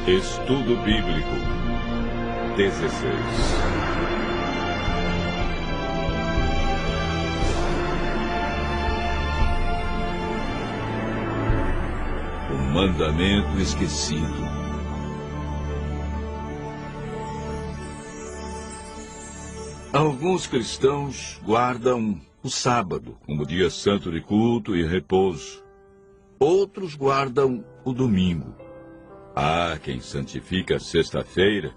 Estudo Bíblico 16. O mandamento esquecido. Alguns cristãos guardam o sábado como dia santo de culto e repouso. Outros guardam o domingo. Há quem santifica a sexta-feira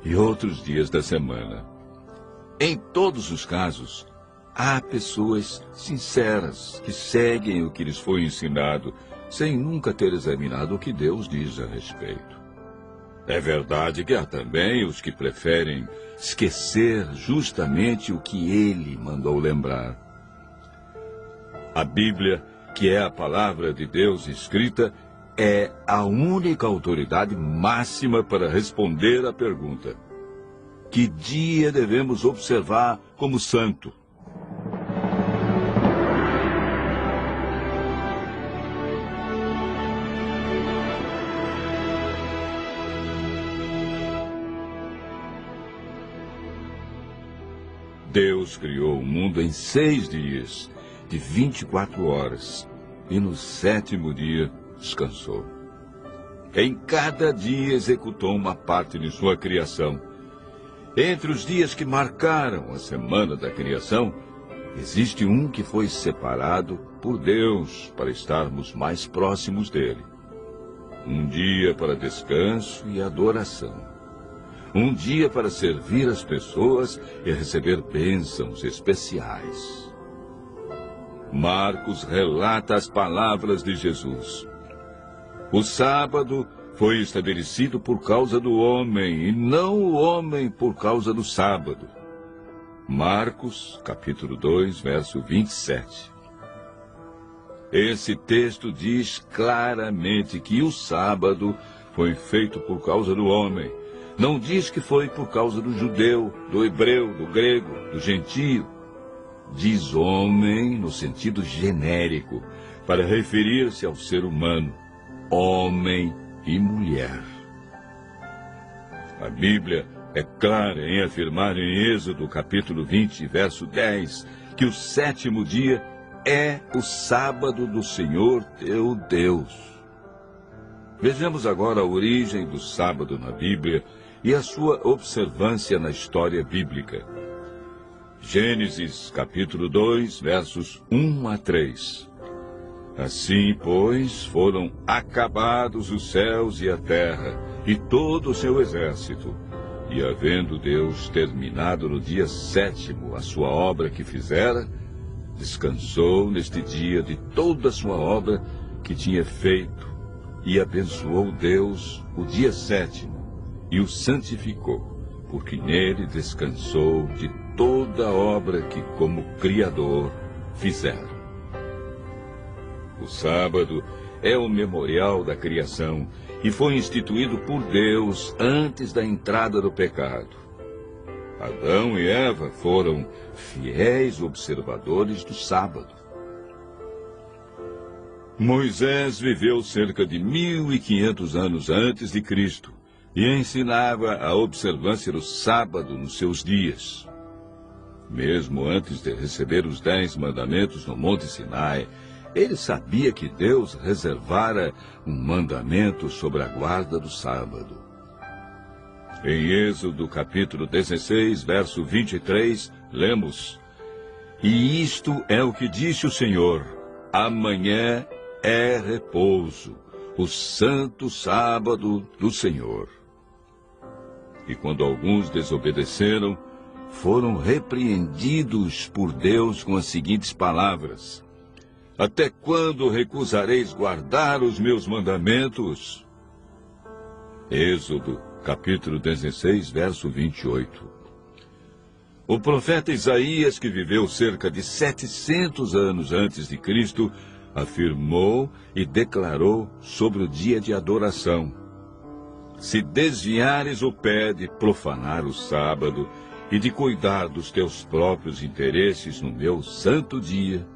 e outros dias da semana. Em todos os casos, há pessoas sinceras que seguem o que lhes foi ensinado, sem nunca ter examinado o que Deus diz a respeito. É verdade que há também os que preferem esquecer justamente o que Ele mandou lembrar. A Bíblia, que é a palavra de Deus escrita, é a única autoridade máxima para responder à pergunta: que dia devemos observar como santo? Deus criou o mundo em 6 dias, de 24 horas, e no 7º dia descansou. Em cada dia executou uma parte de sua criação. Entre os dias que marcaram a semana da criação, existe um que foi separado por Deus para estarmos mais próximos dele. Um dia para descanso e adoração. Um dia para servir as pessoas e receber bênçãos especiais. Marcos relata as palavras de Jesus. O sábado foi estabelecido por causa do homem, e não o homem por causa do sábado. Marcos, capítulo 2, verso 27. Esse texto diz claramente que o sábado foi feito por causa do homem. Não diz que foi por causa do judeu, do hebreu, do grego, do gentio. Diz homem no sentido genérico, para referir-se ao ser humano, homem e mulher. A Bíblia é clara em afirmar em Êxodo, capítulo 20, verso 10, que o 7º dia é o sábado do Senhor teu Deus. Vejamos agora a origem do sábado na Bíblia e a sua observância na história bíblica. Gênesis, capítulo 2, versos 1 a 3. Assim, pois, foram acabados os céus e a terra, e todo o seu exército. E havendo Deus terminado no dia 7º a sua obra que fizera, descansou neste dia de toda a sua obra que tinha feito, e abençoou Deus o dia 7º, e o santificou, porque nele descansou de toda a obra que, como Criador, fizera. O sábado é o memorial da criação e foi instituído por Deus antes da entrada do pecado. Adão e Eva foram fiéis observadores do sábado. Moisés viveu cerca de 1500 anos antes de Cristo e ensinava a observância do sábado nos seus dias. Mesmo antes de receber os 10 mandamentos no Monte Sinai, ele sabia que Deus reservara um mandamento sobre a guarda do sábado. Em Êxodo, capítulo 16, verso 23, lemos: E isto é o que disse o Senhor: amanhã é repouso, o santo sábado do Senhor. E quando alguns desobedeceram, foram repreendidos por Deus com as seguintes palavras: Até quando recusareis guardar os meus mandamentos? Êxodo, capítulo 16, verso 28. O profeta Isaías, que viveu cerca de 700 anos antes de Cristo, afirmou e declarou sobre o dia de adoração: Se desviares o pé de profanar o sábado e de cuidar dos teus próprios interesses no meu santo dia,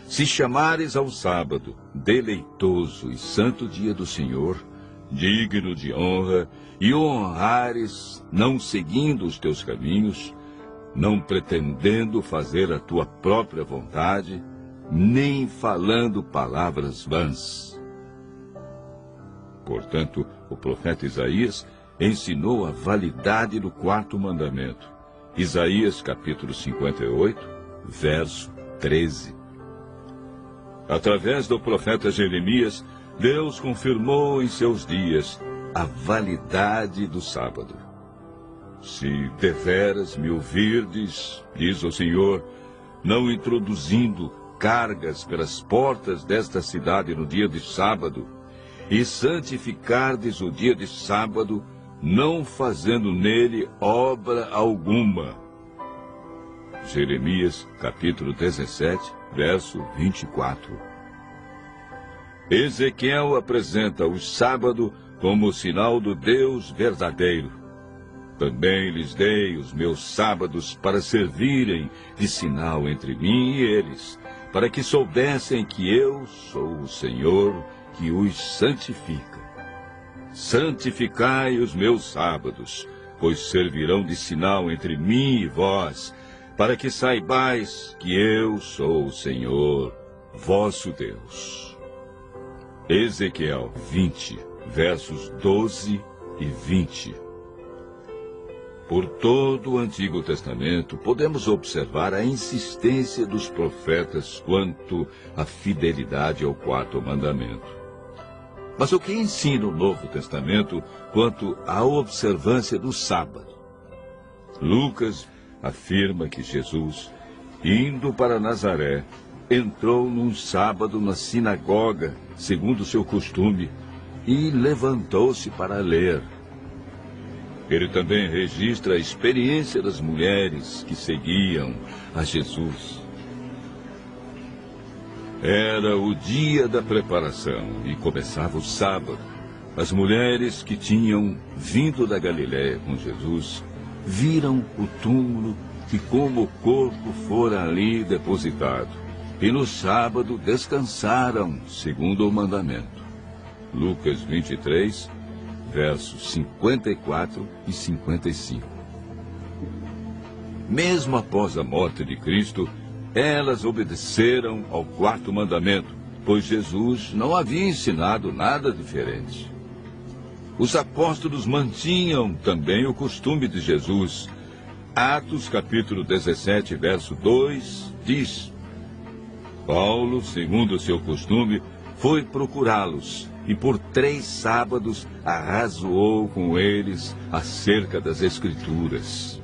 se chamares ao sábado deleitoso e santo dia do Senhor, digno de honra, e o honrares, não seguindo os teus caminhos, não pretendendo fazer a tua própria vontade, nem falando palavras vãs. Portanto, o profeta Isaías ensinou a validade do quarto mandamento. Isaías capítulo 58, verso 13. Através do profeta Jeremias, Deus confirmou em seus dias a validade do sábado. Se deveras me ouvirdes, diz o Senhor, não introduzindo cargas pelas portas desta cidade no dia de sábado, e santificardes o dia de sábado, não fazendo nele obra alguma. Jeremias, capítulo 17, verso 24. Ezequiel apresenta o sábado como sinal do Deus verdadeiro. Também lhes dei os meus sábados para servirem de sinal entre mim e eles, para que soubessem que eu sou o Senhor que os santifica. Santificai os meus sábados, pois servirão de sinal entre mim e vós, para que saibais que eu sou o Senhor, vosso Deus. Ezequiel 20, versos 12 e 20. Por todo o Antigo Testamento, podemos observar a insistência dos profetas quanto à fidelidade ao quarto mandamento. Mas o que ensina o Novo Testamento quanto à observância do sábado? Lucas afirma que Jesus, indo para Nazaré, entrou num sábado na sinagoga, segundo seu costume, e levantou-se para ler. Ele também registra a experiência das mulheres que seguiam a Jesus. Era o dia da preparação e começava o sábado. As mulheres que tinham vindo da Galiléia com Jesus viram o túmulo e como o corpo fora ali depositado. E no sábado descansaram, segundo o mandamento. Lucas 23, versos 54 e 55. Mesmo após a morte de Cristo, elas obedeceram ao quarto mandamento, pois Jesus não havia ensinado nada diferente. Os apóstolos mantinham também o costume de Jesus. Atos capítulo 17, verso 2, diz: Paulo, segundo o seu costume, foi procurá-los e por 3 sábados arrazoou com eles acerca das Escrituras.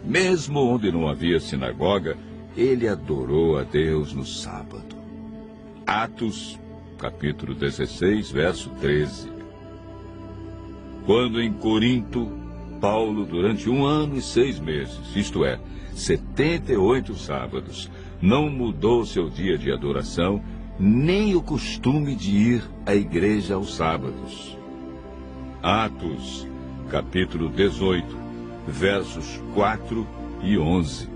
Mesmo onde não havia sinagoga, ele adorou a Deus no sábado. Atos, capítulo 16, verso 13. Quando em Corinto, Paulo, durante 1 ano e 6 meses, isto é, 78 sábados, não mudou seu dia de adoração, nem o costume de ir à igreja aos sábados. Atos, capítulo 18, versos 4 e 11.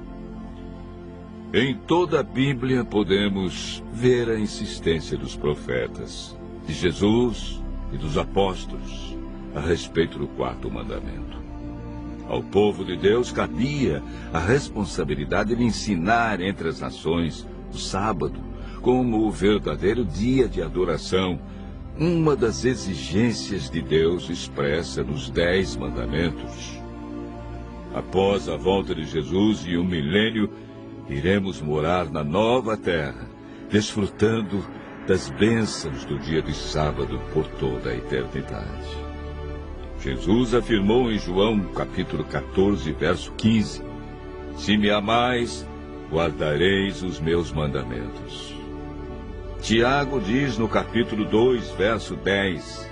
Em toda a Bíblia podemos ver a insistência dos profetas, de Jesus e dos apóstolos, a respeito do quarto mandamento. Ao povo de Deus cabia a responsabilidade de ensinar entre as nações o sábado como o verdadeiro dia de adoração, uma das exigências de Deus expressa nos 10 mandamentos. Após a volta de Jesus e 1 milênio, iremos morar na nova terra, desfrutando das bênçãos do dia de sábado por toda a eternidade. Jesus afirmou em João capítulo 14, verso 15, Se me amais, guardareis os meus mandamentos. Tiago diz no capítulo 2, verso 10,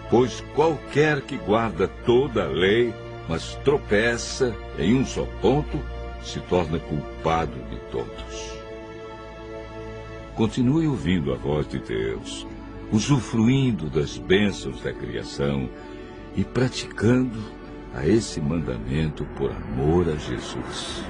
Pois qualquer que guarda toda a lei, mas tropeça em um só ponto, se torna culpado de todos. Continue ouvindo a voz de Deus, usufruindo das bênçãos da criação e praticando a esse mandamento por amor a Jesus.